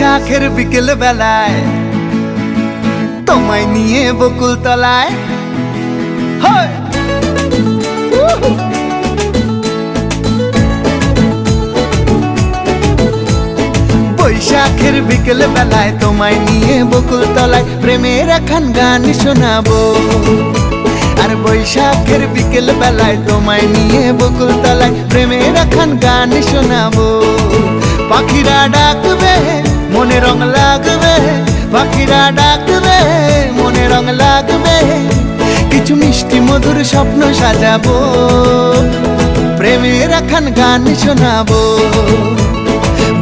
বৈশাখের বিকেল বেলায় তোমায় নিয়ে বকুল তলায় বৈশাখের বিকেল বেলায় তোমায় নিয়ে বকুল তলায় প্রেমের একখান গান শোনাবো। আর বৈশাখের বিকেল বেলায় তোমায় নিয়ে বকুল তলায় প্রেমের একখান গান শোনাবো। পাখিরা ডাকবে মনে রং লাগবে, পাখিরা ডাকবে মনে রং লাগবে, কিছু মিষ্টি মধুর স্বপ্ন সাজাবো, প্রেমের একখান গান শোনাবো।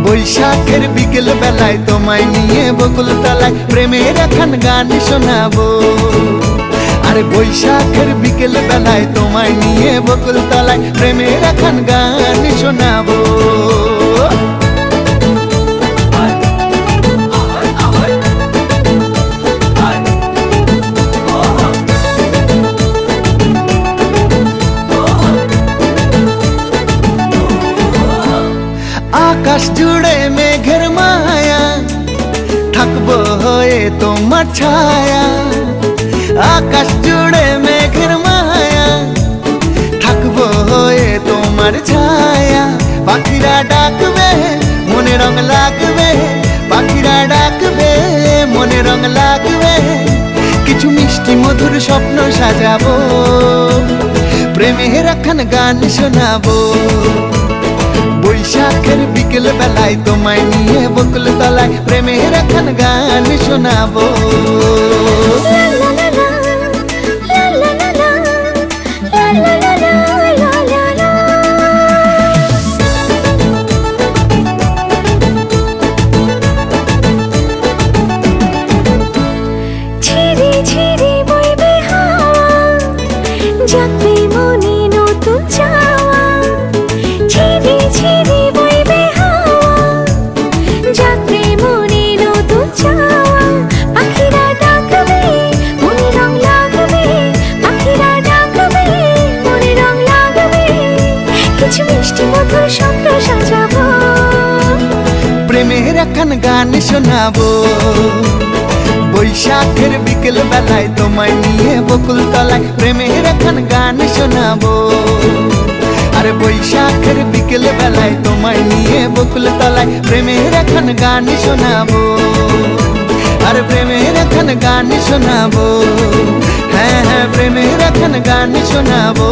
বৈশাখের বিকেল বেলায় তোমায় নিয়ে বকুল তলায় প্রেমের একখান গান শোনাবো। আরে বৈশাখের বিকেল বেলায় তোমায় নিয়ে বকুল তলায় প্রেমের একখান গান শোনাবো। আকাশ জুড়ে মেঘের মায়া, থাকবো হয়ে তোমার ছায়া। আকাশ জুড়ে মেঘের মায়া, থাকবো হয়ে তোমার ছায়া। পাখিরা ডাকবে মনে রং লাগবে, পাখিরা ডাকবে মনে রং লাগবে, কিছু মিষ্টি মধুর স্বপ্ন সাজাবো, প্রেমের একখান গান শোনাবো। বৈশাখের বিকেল বেলায় তোমায় নিয়ে বকুল তলায় প্রেমের একখান গান শোনাবো। ঝিরি ঝিরি বইবে হাওয়া, জাগবে মনে নতুন চাওয়া। ঝিরি ঝিরি বইবে হাওয়া, জাগবে মনে নতুন চাওয়া। পাখিরা ডাকবে মনে রং লাগবে, পাখিরা ডাকবে মনে রং লাগবে, কিছু মিষ্টি মধুর স্বপ্ন সাজাবো, প্রেমের একখান গান শোনাবো। বৈশাখের বিকেল বেলায় তোমায় নিয়ে বকুল তলায় প্রেমের একখান গান শোনাবো। আরে বৈশাখের বিকেল বেলায় তোমায় নিয়ে বকুল তলায় প্রেমের একখান গান শোনাবো। আরে প্রেমের একখান গান শোনাবো, হ্যাঁ হ্যাঁ প্রেমের একখান গান শোনাবো।